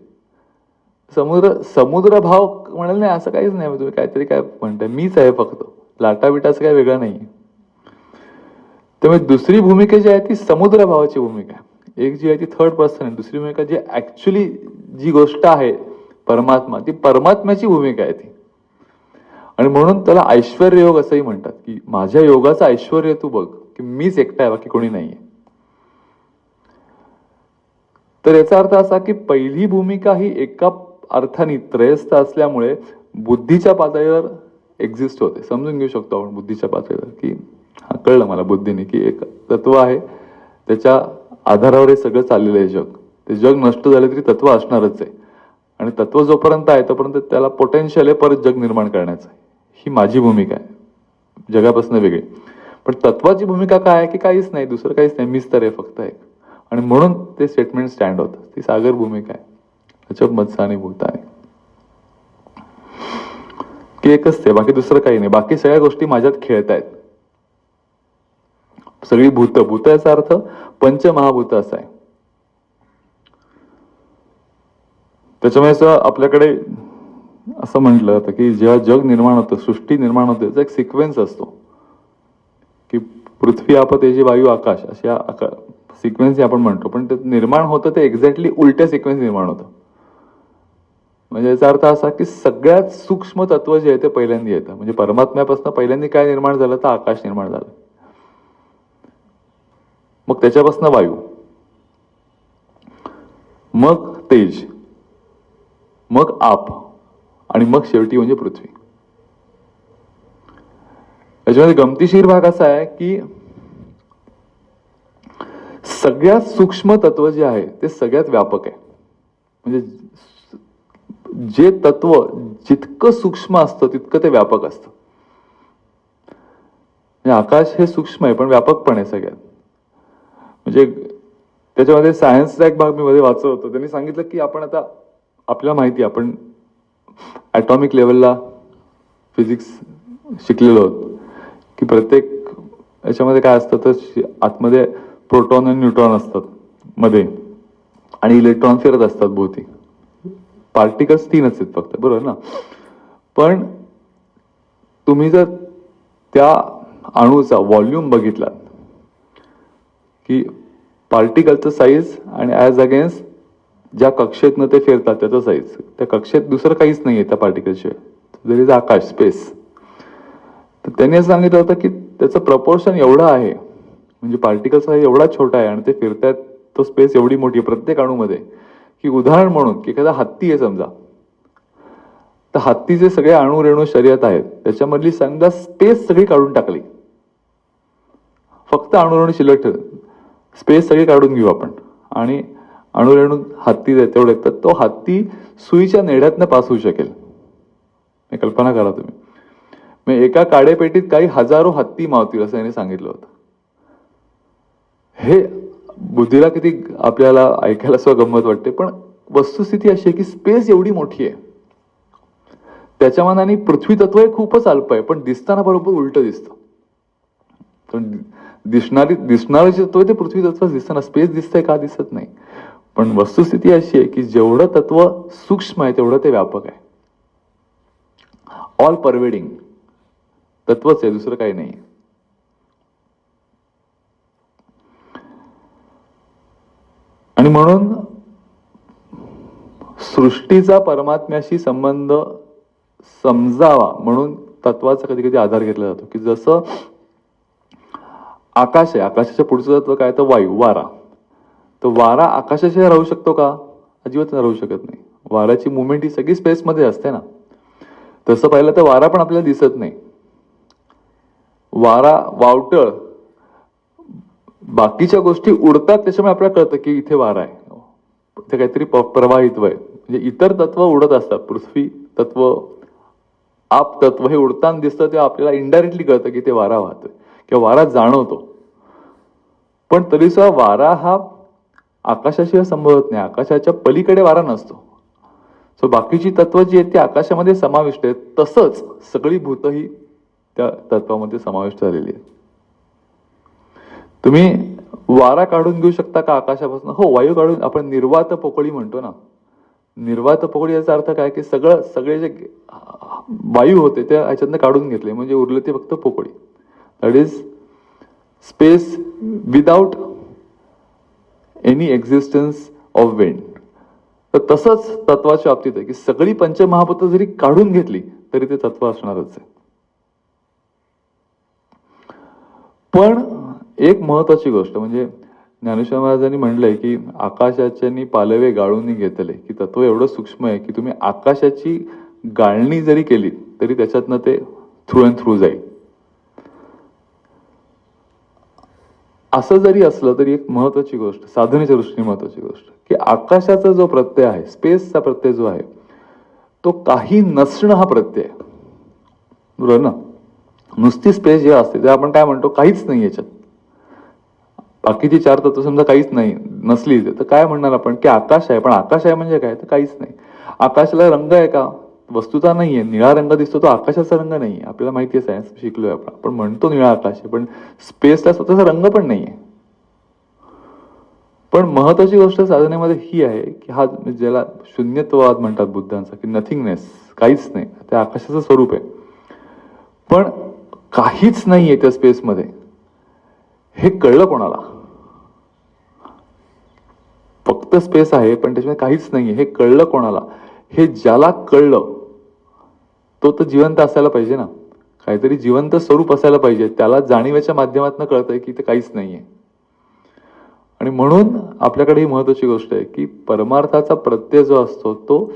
समुद्र भाव म्हणाल नाही असं काहीच नाही, तुम्ही काहीतरी काय म्हणताय, मीच आहे फक्त, लाटा बिटाचं काय वेगळं नाही. त्यामुळे दुसरी भूमिका जी आहे ती समुद्र भावाची भूमिका आहे. एक जी आहे ती थर्ड पर्सन आहे, दुसरी भूमिका जी ऍक्च्युली जी गोष्ट आहे परमात्मा, ती परमात्म्याची भूमिका आहे ती. आणि म्हणून त्याला ऐश्वर्य योग असंही म्हणतात की माझ्या योगाचं ऐश्वर्य तू बघ की मीच एकटा आहे, बाकी कोणी नाहीये. तर याचा अर्थ असा की पहिली भूमिका ही एका अर्थाने त्रयस्थ असल्यामुळे बुद्धीच्या पातळीवर एक्झिस्ट होते. समजून घेऊ शकतो आपण बुद्धीच्या पातळीवर की हा कळलं मला बुद्धीने की एक तत्व आहे, त्याच्या आधारावर हे सगळं चाललेलं आहे जग. ते जग नष्ट झाले तरी तत्व असणारच आहे आणि तत्व जोपर्यंत आहे तोपर्यंत त्याला पोटेन्शियल आहे परत जग निर्माण करण्याचं. ही माझी भूमिका आहे, जगापासून वेगळी. पण तत्वाची भूमिका काय आहे की काहीच नाही, दुसरं काहीच नाही, मीच तर आहे फक्त एक. आणि म्हणून ते स्टेटमेंट स्टँड होतं. ती सागर भूमिका आहे, त्याच्यात मत्सानी भूतानी की एकच ते, बाकी दुसरं काही नाही. बाकी सगळ्या गोष्टी माझ्यात खेळत आहेत. सगळी भूत, भूत याचा अर्थ पंचमहाभूत असा आहे. त्याच्यामुळे आपल्याकडे असं म्हटलं जातं की जेव्हा जग निर्माण होतं, सृष्टी निर्माण होते, त्याचा एक सिक्वेन्स असतो की पृथ्वी, आप, तेज, वायू, आकाश, अशा सिक्वेन्स आपण म्हणतो. पण ते निर्माण होतं ते एक्झॅक्टली उलट्या सिक्वेन्स निर्माण होतं. म्हणजे याचा अर्थ असा की सगळ्यात सूक्ष्म तत्व जे आहे ते पहिल्यांदा येतं. म्हणजे परमात्म्यापासून पहिल्यांदा काय निर्माण झालं तर आकाश निर्माण झालं, मग त्याच्यापासून वायू, मग तेज, मग आप आणि मग शेवटी म्हणजे पृथ्वी. याच्यामध्ये गमतीशीर भाग असा आहे की सगळ्यात सूक्ष्म तत्व जे आहे ते सगळ्यात व्यापक आहे. म्हणजे जे तत्व जितकं सूक्ष्म असतं तितकं ते व्यापक असतं. म्हणजे आकाश हे सूक्ष्म आहे पण व्यापक पण आहे सगळ्यात. म्हणजे त्याच्यामध्ये सायन्सचा एक भाग मी मध्ये वाचत होतो, त्यांनी सांगितलं की आपण आता आपल्याला माहिती, आपण ॲटॉमिक लेवलला फिजिक्स शिकलेलो आहोत की प्रत्येक याच्यामध्ये काय असतं तर आतमध्ये प्रोटॉन आणि न्यूट्रॉन असतात मध्ये, आणि इलेक्ट्रॉन फिरत असतात भोवती. पार्टिकल्स 3च आहेत फक्त, बरोबर ना. पण तुम्ही जर त्या अणूचा व्हॉल्यूम बघितला की पार्टिकलचं साईज आणि ॲज अगेन्स्ट ज्या कक्षेतनं ते फिरतात त्याचं साईज, त्या कक्षेत दुसरं काहीच नाही आहे त्या पार्टिकलशिवाय, जर इज आकाश, स्पेस. तर त्यांनी असं सांगितलं होतं की त्याचं प्रपोर्शन एवढं आहे, म्हणजे पार्टिकल साईज एवढा छोटा आहे आणि ते फिरतायत, तो स्पेस एवढी मोठी आहे प्रत्येक अणूमध्ये, की उदाहरण म्हणून की एखादा हत्ती आहे समजा, तर हत्तीचे सगळे अणू रेणू शर्यत आहेत त्याच्यामधली समजा स्पेस सगळी काढून टाकली, फक्त अणुरेणू शिल्लक ठेव, स्पेस सगळी काढून घेऊ आपण, आणि अणुरेणू हत्ती तेवढे, तर तो हत्ती सुईच्या नेढ्यातनं पास होऊ शकेल. हे कल्पना करा तुम्ही. म्हणजे एका काडेपेटीत काही हजारो हत्ती मावतील असं याने सांगितलं होतं. हे बुद्धीला किती आपल्याला ऐकायला सुद्धा गंमत वाटते, पण वस्तुस्थिती अशी आहे की स्पेस एवढी मोठी आहे, त्याच्या मनाने पृथ्वी तत्व हे खूपच अल्प आहे, पण दिसताना बरोबर उलट दिसतं. पण दिसणारे जे तत्व ते पृथ्वी तत्व दिसताना स्पेस दिसतंय का, दिसत नाही. पण वस्तुस्थिती अशी आहे की जेवढं तत्व सूक्ष्म आहे तेवढं ते व्यापक आहे. ऑल परवेडिंग तत्वच आहे, दुसरं काही नाही. आणि म्हणून सृष्टीचा परमात्म्याशी संबंध समजावा म्हणून तत्वाचा कधी कधी आधार घेतला जातो, की जसं आकाश आहे, आकाशाच्या पुढचं तत्व काय, तर वायू, वारा. तर वारा आकाशाशिवाय राहू शकतो का, अजिबात राहू शकत नाही. वाऱ्याची मुवमेंट ही सगळी स्पेसमध्ये असते ना. तसं पाहिलं तर वारा पण आपल्याला दिसत नाही. वारा, वावटळ, बाकीच्या गोष्टी उडतात त्याच्यामुळे आपल्याला कळतं की इथे वारा आहे, ते काहीतरी प्रवाहित्व आहे. म्हणजे इतर तत्व उडत असतात, पृथ्वी तत्व, आप तत्व हे उडताना दिसतं, तेव्हा आपल्याला इनडायरेक्टली कळतं की ते वारा वाहतोय किंवा वारा जाणवतो. पण तरी सुद्धा वारा हा आकाशाशिवाय संभवत नाही, आकाशाच्या पलीकडे वारा नसतो. सो बाकीची तत्व जी आहेत ती आकाशामध्ये समाविष्ट आहेत, तसंच सगळी भूत ही त्या तत्वामध्ये समाविष्ट झालेली आहेत. तुम्ही वारा काढून घेऊ शकता का आकाशापासून? हो, वायू काढून, आपण निर्वात पोकळी म्हणतो ना. निर्वात पोकळी याचा अर्थ काय की सगळे जे वायू होते त्या ह्याच्यातनं काढून घेतले, म्हणजे उरले ते फक्त पोकळी. That is space without any existence of wind. तर तसंच तत्वाच्या बाबतीत आहे की सगळी पंचमहाभूत जरी काढून घेतली तरी ते तत्व असणारच आहे. पण एक महत्वाची गोष्ट म्हणजे ज्ञानेश्वर महाराजांनी म्हणलंय की आकाशाच्यानी पालवे गाळून घेतले, की तत्व एवढं सूक्ष्म आहे की तुम्ही आकाशाची गाळणी जरी केली तरी त्याच्यातनं ते थ्रू अँड थ्रू जाईल. असं जरी असलं तरी एक महत्वाची गोष्ट, साधनेच्या दृष्टीने महत्वाची गोष्ट, की आकाशाचा जो प्रत्यय आहे, स्पेसचा प्रत्यय जो आहे, तो काही नसणं हा प्रत्यय आहे, बरोबर ना. नुसती स्पेस जे असते ते आपण काय म्हणतो, काहीच नाही याच्यात, बाकीची चार तत्व समजा काहीच नाही नसली तर काय म्हणणार आपण की आकाश आहे. पण आकाश आहे म्हणजे काय, तर काहीच नाही. आकाशाला रंग आहे का, वस्तुता नाहीये. निळा रंग दिसतो तो आकाशाचा रंग नाही, आपल्याला माहिती आहे, सायन्स शिकलोय आपण म्हणतो निळा आकाश आहे, पण स्पेसला स्वतःचा रंग पण नाहीये. पण महत्वाची गोष्ट साधनेमध्ये ही आहे की हा ज्याला शून्यत्ववाद म्हणतात बुद्धांचा, की नथिंगनेस, काहीच नाही, ते आकाशाचं स्वरूप आहे. पण काहीच नाहीये त्या स्पेसमध्ये, हे कळलं कोणाला? फक्त स्पेस आहे पण त्याच्यामध्ये काहीच नाहीये हे कळलं कोणाला? हे ज्याला कळलं तो तर जिवंत असायला पाहिजे ना, काहीतरी जिवंत स्वरूप असायला पाहिजे. त्याला जाणीवेच्या माध्यमातून कळतंय की ते काहीच नाहीये. आणि म्हणून आपल्याकडे ही महत्वाची गोष्ट आहे की परमार्थाचा प्रत्यय जो असतो तो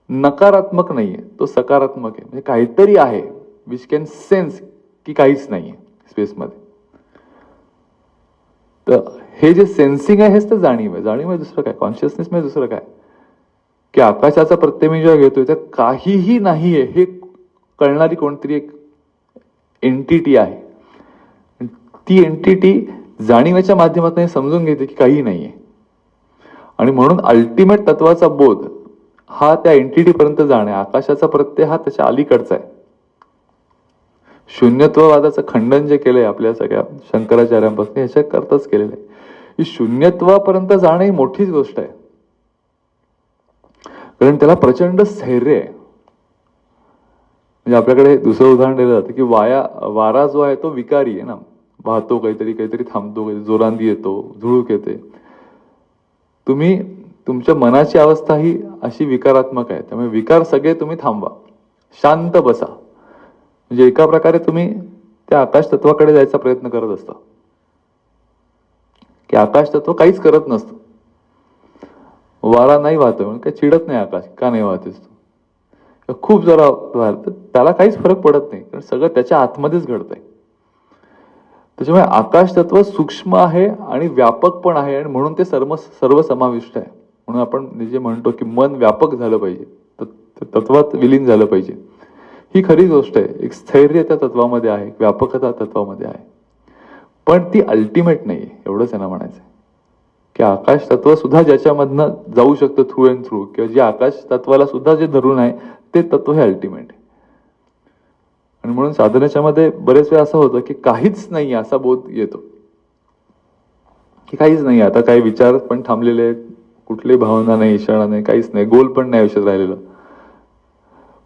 नकारात्मक नाहीये, तो सकारात्मक आहे. म्हणजे काहीतरी आहे विच कॅन सेन्स की काहीच नाहीये स्पेसमध्ये. तर हे जे सेन्सिंग आहे हेच तर जाणीव आहे. जाणीव आहे दुसरं काय, कॉन्शियसनेस म्हणजे दुसरं काय, की आकाशाचा प्रत्यय मी जेव्हा घेतोय तर काहीही नाहीये हे कळणारी कोणतरी एक एंटिटी आहे. ती एंटिटी जाणीवेच्या माध्यमातून समजून घेते की काही नाहीये. आणि म्हणून अल्टिमेट तत्वाचा बोध हा त्या एंटिटी पर्यंत जाणे, आकाशाचा प्रत्यय हा त्याच्या अलीकडचा आहे. शून्यत्ववादाचं खंडन जे केलंय आपल्या सगळ्या शंकराचार्यांपासून ह्याच्या करताच केलेलं आहे. ही शून्यत्वापर्यंत जाणं ही मोठीच गोष्ट आहे, कारण त्याला प्रचंड स्थैर्य आहे. म्हणजे आपल्याकडे दुसरं उदाहरण दिलं जातं की वारा जो आहे तो विकारी आहे ना, वाहतो काहीतरी, काहीतरी थांबतो, काहीतरी जोरांदी येतो, झुळूक येते. तुम्ही तुमच्या मनाची अवस्था ही अशी विकारात्मक आहे, त्यामुळे विकार सगळे तुम्ही थांबवा, शांत बसा. म्हणजे एका प्रकारे तुम्ही त्या आकाश तत्वाकडे जायचा प्रयत्न करत असता, की आकाश तत्व काहीच करत नसतं. वारा नाही वाहतोय म्हणून काही चिडत नाही आकाश, का नाही वाहतेस तू, खूप जरा तर त्याला काहीच फरक पडत नाही, कारण सगळं त्याच्या आतमध्येच घडतंय. त्याच्यामुळे आकाश तत्व सूक्ष्म आहे आणि व्यापक पण आहे, आणि म्हणून ते सर्व समाविष्ट आहे. म्हणून आपण जे म्हणतो की मन व्यापक झालं पाहिजे, तत्वात विलीन झालं पाहिजे, ही खरी गोष्ट आहे. एक स्थैर्य त्या तत्वामध्ये आहे, व्यापकता तत्वामध्ये आहे, पण ती अल्टिमेट नाहीये, एवढंच त्यांना म्हणायचंय. की आकाश तत्व सुद्धा ज्याच्यामधनं जाऊ शकतं थ्रू अँड थ्रू, किंवा जे आकाश तत्वाला सुद्धा जे धरून आहे ते तत्व हे अल्टिमेट आहे. आणि म्हणून साधनेच्या मध्ये बरेच वेळा असं होतं की काहीच नाही असा बोध येतो, की काहीच नाही, आता काही विचार पण थांबलेले आहेत, कुठली भावना नाही, इशारा नाही, काहीच नाही, गोल पण नाही आयुष्यात राहिलेलं.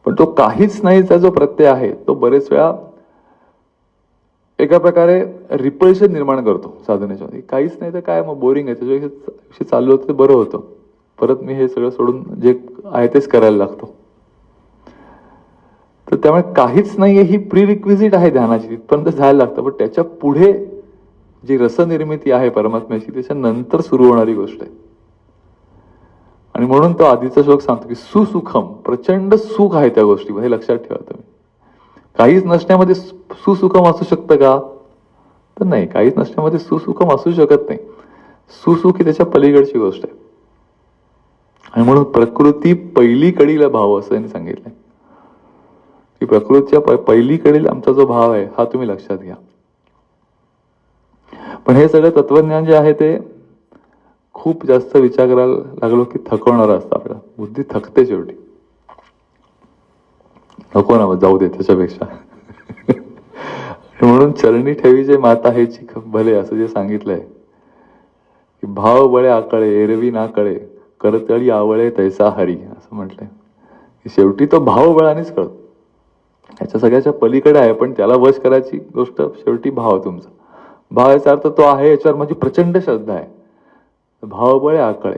पण तो काहीच नाहीचा जो प्रत्यय आहे तो बरेच वेळा एका प्रकारे रिपल्शन निर्माण करतो साधनेच्या. काहीच नाही तर काय, मग बोरिंग आहे, त्याच्यापेक्षा चालू होतं ते बरं होतं, परत मी हे सगळं सोडून जे आहे तेच करायला लागतो. तर त्यामुळे काहीच नाहीये ही प्री रिक्विजिट आहे ध्यानाची, तिथपर्यंत जायला लागतं. पण त्याच्या पुढे जी रसनिर्मिती आहे परमात्म्याची, त्याच्या नंतर सुरू होणारी गोष्ट आहे. आणि म्हणून तो आधीचा श्लोक सांगतो की सुसुखम, प्रचंड सुख आहे त्या गोष्टीमध्ये, लक्षात ठेवा तुम्ही. काहीच नसण्यामध्ये सुसुखम असू शकतं का, तर नाही, काहीच नसण्यामध्ये सुसुखम असू शकत नाही. सुसुख ही त्याच्या पलीकडची गोष्ट आहे. आणि म्हणून प्रकृती पहिली कडीला भाव असं त्यांनी सांगितलंय, की प्रकृतीच्या पहिली कडील आमचा जो भाव आहे हा तुम्ही लक्षात घ्या. पण हे सगळं तत्वज्ञान जे आहे ते खूप जास्त विचार करायला लागलो की थकवणारं असतं. आपल्याला बुद्धी थकते शेवटी, नको ना जाऊ दे त्याच्यापेक्षा. म्हणून चरणी ठेवी जे माता हेची भले, असं जे सांगितलंय की भाव बळे आकळे एरवी ना कळे, करतळी आवळे तैसा हरी, असं म्हटलंय. की शेवटी तो भाव बळानेच कळतो, ह्याच्या सगळ्याच्या पलीकडे आहे, पण त्याला वश करायची गोष्ट शेवटी भाव तुमचा. भाव याचा अर्थ तो आहे याच्यावर माझी प्रचंड श्रद्धा आहे, भाव बळे आकळे.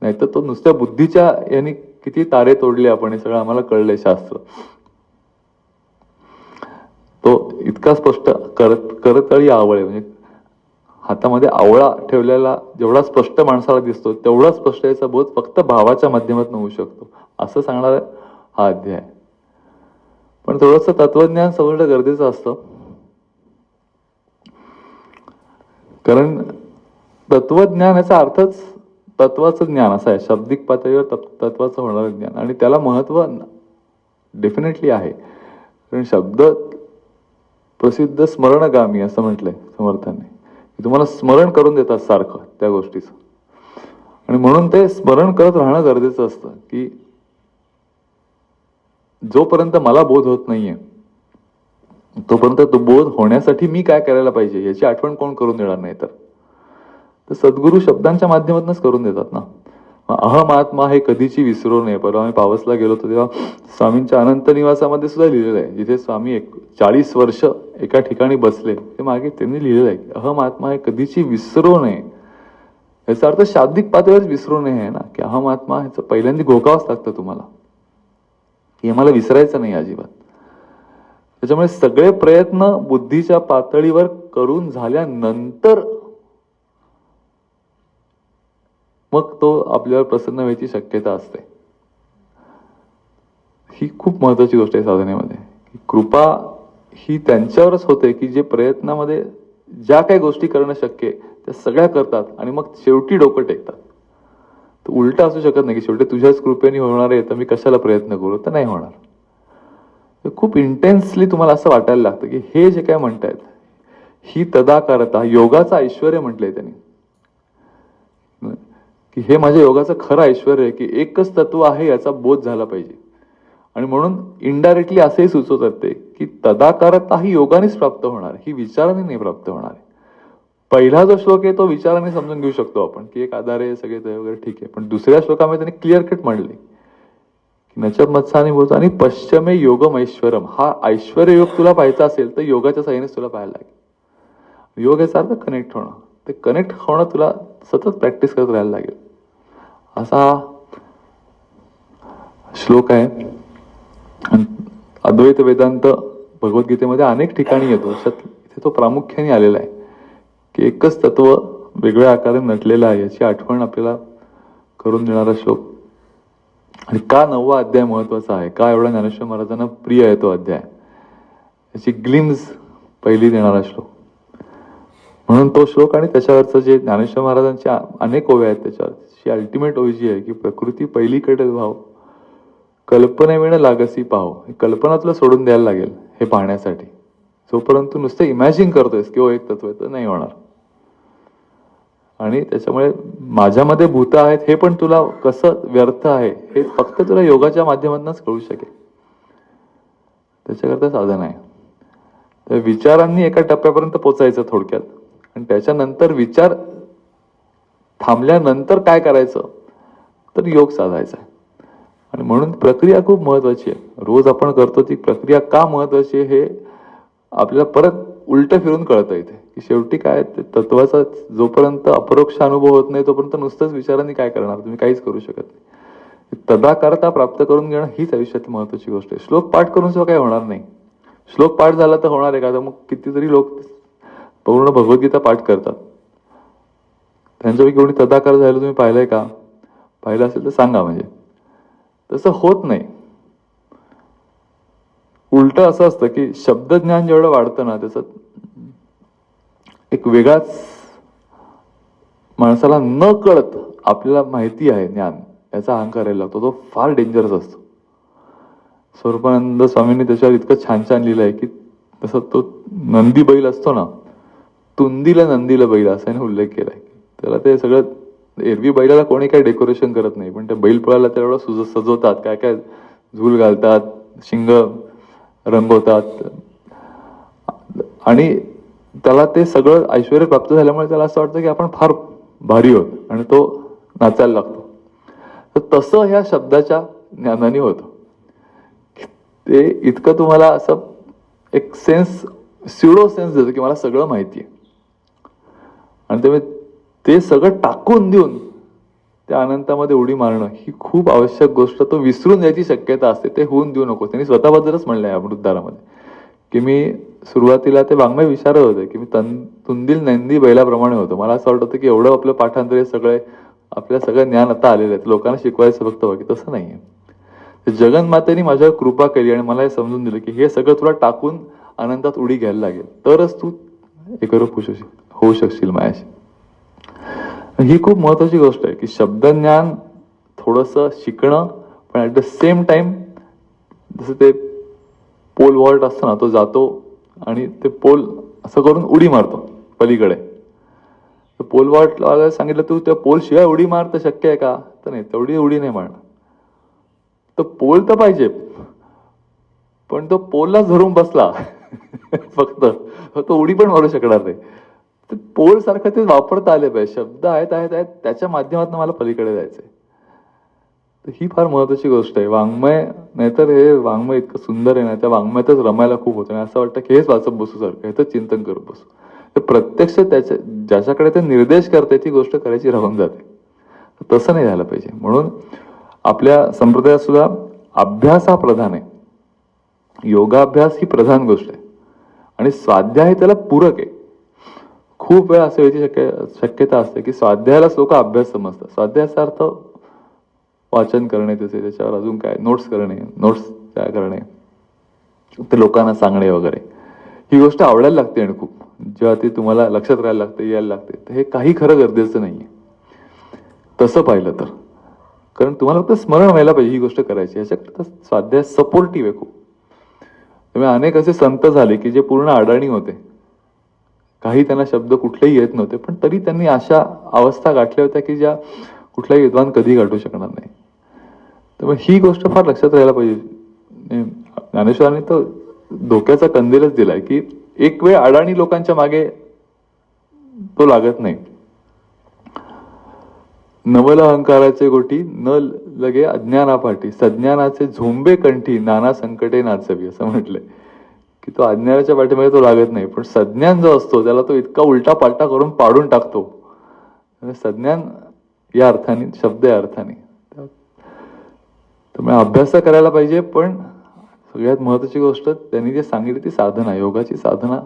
नाहीतर तो नुसत्या बुद्धीच्या यांनी किती तारे तोडले आपण, हे सगळं आम्हाला कळलंय शास्त्र. तो इतका स्पष्ट करतळी आवळे, म्हणजे हातामध्ये आवळा ठेवलेला जेवढा स्पष्ट माणसाला दिसतो तेवढा स्पष्ट याचा बोध फक्त भावाच्या माध्यमातून होऊ शकतो, असं सांगणारा हा अध्याय. पण थोडस तत्वज्ञान समजणं गरजेचं असतं, कारण तत्वज्ञान याचा अर्थच तत्वाचं ज्ञान असं आहे, शाब्दिक पातळीवर तत्वाचं होणारं ज्ञान. आणि त्याला महत्व डेफिनेटली आहे, कारण शब्द प्रसिद्ध स्मरणगामी असं म्हटलंय समर्थांनी, की तुम्हाला स्मरण करून देतात सारखं त्या गोष्टीचं. आणि म्हणून ते स्मरण करत राहणं गरजेचं असतं, की जोपर्यंत मला बोध होत नाहीये तोपर्यंत तो बोध होण्यासाठी मी काय करायला पाहिजे याची आठवण कोण करून देणार नाही. तर सद्गुरू शब्दांच्या माध्यमातूनच करून देतात ना. अहम आत्मा हे कधीची विसरू नये. परवा आम्ही पावसला गेलो होतो तेव्हा स्वामींच्या अनंत निवासामध्ये सुद्धा लिहिलेलं आहे, जिथे स्वामी 40 वर्ष एका ठिकाणी बसले, ते मागे त्यांनी लिहिलेलं आहे की अहम आत्मा हे कधीची विसरू नये. याचा अर्थ शाब्दिक पातळीवर विसरू नये आहे ना, की अहम आत्मा ह्याचं पहिल्यांदा घोकावंच लागतं तुम्हाला, हे मला विसरायचं नाही अजिबात. त्याच्यामुळे सगळे प्रयत्न बुद्धीच्या पातळीवर करून झाल्यानंतर मग तो आपल्यावर प्रसन्न व्हायची शक्यता असते. ही खूप महत्वाची गोष्ट आहे साधनेमध्ये. कृपा ही त्यांच्यावरच होते की जे प्रयत्नामध्ये ज्या काही गोष्टी करणं शक्य आहे त्या सगळ्या करतात आणि मग शेवटी डोकं टेकतात. तर उलट असू शकत नाही की शेवटी तुझ्याच कृपेने होणार आहे तर मी कशाला प्रयत्न करू, तर नाही होणार. खूप इंटेन्सली तुम्हाला असं वाटायला लागतं की हे जे काय म्हणतायत ही तदाकारता, योगाचं ऐश्वर्य म्हटलंय त्यांनी, की हे माझ्या योगाचं खरं ऐश्वर्य आहे की एकच तत्व आहे याचा बोध झाला पाहिजे. आणि म्हणून इनडायरेक्टली असंही सुचवतात ते की तदाकारता ही योगानेच प्राप्त होणार, ही विचाराने नाही प्राप्त होणार. पहिला जो श्लोक आहे तो विचाराने समजून घेऊ शकतो आपण की एक आधार आहे, सगळे ते वगैरे ठीक आहे. पण दुसऱ्या श्लोकामध्ये त्यांनी क्लिअर कट म्हणले की नच मत्सानी बोलतो आणि पश्चिमे योगम ऐश्वरम. हा ऐश्वर्य योग तुला पाहायचा असेल तर योगाच्या साहाय्यानेच तुला पाहायला लागेल. योग याचा अर्थ कनेक्ट होणं. ते कनेक्ट होणं तुला सतत प्रॅक्टिस करत राहायला लागेल. असा श्लोक आहे. अद्वैत वेदांत भगवद्गीतेमध्ये अनेक ठिकाणी येतो. इथे तो प्रामुख्याने आलेला आहे की एकच तत्व वेगळ्या आकाराने नटलेलं आहे याची आठवण आपल्याला करून देणारा श्लोक. आणि का 9वा अध्याय महत्वाचा आहे, का एवढा ज्ञानेश्वर महाराजांना प्रिय आहे तो अध्याय, याची ग्लिम्स पहिली देणारा श्लोक. म्हणून तो श्लोक आणि त्याच्यावरचं जे ज्ञानेश्वर महाराजांच्या अनेक ओव्या आहेत त्याच्यावरची अल्टिमेट ओवी जी आहे की प्रकृती पहिलीकडे भाव कल्पनेविण लागसी पाहो. कल्पना तुला सोडून द्यायला लागेल हे पाहण्यासाठी. जोपर्यंत तू नुसतं इमॅजिन करतोयस किंवा एक तत्व आहे तर नाही होणार. आणि त्याच्यामुळे माझ्यामध्ये भूत आहेत हे पण तुला कसं व्यर्थ आहे हे फक्त तुला योगाच्या माध्यमातूनच कळू शकेल. त्याच्याकरता साधन आहे. तर विचारांनी एका टप्प्यापर्यंत पोचायचं थोडक्यात. आणि त्याच्यानंतर विचार थांबल्यानंतर काय करायचं तर योग साधायचा आहे. आणि म्हणून प्रक्रिया खूप महत्वाची आहे. रोज आपण करतो ती प्रक्रिया का महत्वाची आहे हे आपल्याला परत उलट फिरून कळतं इथे की शेवटी काय ते तत्वाचा जोपर्यंत अपरोक्ष अनुभव होत नाही तोपर्यंत नुसतंच विचारांनी काय करणार, तुम्ही काहीच करू शकत नाही. तदाकारता प्राप्त करून घेणं हीच आयुष्यातली महत्वाची गोष्ट आहे. श्लोक पाठ करून सुद्धा काही होणार नाही. श्लोक पाठ झाला तर होणार आहे का? तर मग कितीतरी लोक पूर्ण भगवद्गीता पाठ करतात. त्यांच्यापैकी कोणी तदाकार झालं तुम्ही पाहिलंय का? पाहिलं असेल तर सांगा. म्हणजे तसं होत नाही. उलट असं असतं की शब्दज्ञान जेवढं वाढतं ना त्याचं एक वेगळाच माणसाला न कळत आपल्याला माहिती आहे ज्ञान याचा अहंकार यायला लागतो. तो फार डेंजरस असतो. स्वरूपानंद स्वामींनी त्याच्यावर इतकं छान छान लिहिलं आहे की तसं तो नंदी बैल असतो ना, तुंदीला नंदीला बैल असा उल्लेख केलाय. त्याला ते सगळं एरवी बैलाला कोणी काही डेकोरेशन करत नाही पण त्या बैलपोळ्याला तेवढं सजवतात, काय काय झूल घालतात, शिंग रंगवतात आणि त्याला ते सगळं ऐश्वर्य प्राप्त झाल्यामुळे त्याला असं वाटतं की आपण फार भारी होत आणि तो नाचायला लागतो. तर तसं ह्या शब्दाच्या ज्ञानाने होतं. ते इतकं तुम्हाला असं एक सेन्स स्युडो सेन्स देतं की मला सगळं माहिती आहे. आणि ते सगळं टाकून देऊन त्या अनंतामध्ये उडी मारणं ही खूप आवश्यक गोष्ट. तो विसरून जायची शक्यता असते. ते होऊन देऊ नको. त्यांनी स्वतःबद्दलच म्हणलं आहे अमृतधारामध्ये की मी सुरुवातीला ते वाङ्मय विचारत होते की मी तुंदील नंदी बैलाप्रमाणे होतो. मला असं वाटत होतं की एवढं आपलं पाठांतर सगळे आपल्या सगळं ज्ञान आता आलेलं आहे लोकांना शिकवायचं फक्त बाकी. तसं नाहीये. जगन्मातेने माझ्यावर कृपा केली आणि मला हे समजून दिलं की हे सगळं तुला टाकून अनंतात उडी घ्यायला लागेल तरच तू एकरूप होऊ शकशील माझ्याशी. ही खूप महत्वाची गोष्ट आहे की शब्दज्ञान थोडंसं शिकणं पण ऍट द सेम टाइम जसं ते पोल वॉल्ट असतो ना, तो जातो आणि ते पोल असं करून उडी मारतो पलीकडे. पोल वॉल्टला सांगितलं तू त्या पोल शिवाय उडी मार तर शक्य आहे का? तर नाही, तेवढी उडी नाही मारणार. तर पोल तर पाहिजे पण तो पोलला धरून बसला फक्त तो उडी पण मारू शकणार नाही. पोल सारखं ते वापरता आले पाहिजे. शब्द आहेत त्याच्या माध्यमातून मला पलीकडे जायचंय. तर ही फार महत्वाची गोष्ट आहे. वाङ्मय नाहीतर हे वाङ्मय इतकं सुंदर आहे ना, त्या वाङ्मयातच रमायला खूप होतं आणि असं वाटतं की हेच वाचत बसू सारखं, हेच चिंतन करत बसू. तर प्रत्यक्ष ज्याच्याकडे ते निर्देश करते ती गोष्ट करायची राहून जाते. तसं नाही झालं पाहिजे. म्हणून आपल्या संप्रदायात सुद्धा अभ्यास हा प्रधान आहे. योगाभ्यास ही प्रधान गोष्ट आहे आणि स्वाध्याय त्याला पूरक आहे. खूप वेळा असं व्हायची शक्यता असते की स्वाध्यायालाच लोक अभ्यास समजतात. स्वाध्यायाचा अर्थ वाचन करणे, त्याच्यावर अजून काय नोट्स तयार करणे, ते लोकांना सांगणे वगैरे. ही गोष्ट आवडायला लागते आणि खूप जेव्हा ती तुम्हाला लक्षात राहायला लागते, यायला लागते. तर हे काही खरं गरजेचं नाहीये तसं पाहिलं तर. कारण तुम्हाला फक्त स्मरण व्हायला पाहिजे ही गोष्ट करायची. याच्याकरता स्वाध्याय सपोर्टिव्ह आहे खूप. त्यामुळे अनेक असे संत झाले की जे पूर्ण अडाणी होते. काही त्यांना शब्द कुठलेही येत नव्हते पण तरी त्यांनी अशा अवस्था गाठल्या होत्या की ज्या कुठलाही विद्वान कधी गाठू शकणार नाही. त्यामुळे ही गोष्ट फार लक्षात राहायला पाहिजे. ज्ञानेश्वरांनी तो धोक्याचा कंदीलच दिलाय की एक वेळ अडाणी लोकांच्या मागे तो लागत नाही. नवल अहंकाराचे गोटी न लगे अज्ञानापाठी, सज्ञानाचे झोंबे कंठी, नाना संकटे नाचवी, असं म्हटलंय की तो अज्ञानाच्या पाठीमध्ये तो लागत नाही, पण सज्ञान जो असतो त्याला तो इतका उलटा पालटा करून पाडून टाकतो. सज्ञान या अर्थाने, शब्द या अर्थाने. त्यामुळे अभ्यास करायला पाहिजे, पण सगळ्यात महत्वाची गोष्ट त्यांनी जे सांगितली ती साधना, योगाची साधना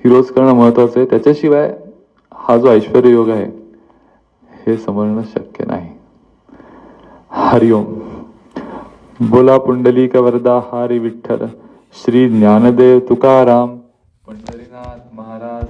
ही रोज करणं महत्वाचं आहे. त्याच्याशिवाय हा जो ऐश्वर्य योग आहे हे समजणं शक्य नाही. हरिओम. बोला पुंडलिक वरदा हरी विठ्ठल. श्री ज्ञानदेव तुकाराम पंढरीनाथ महाराज.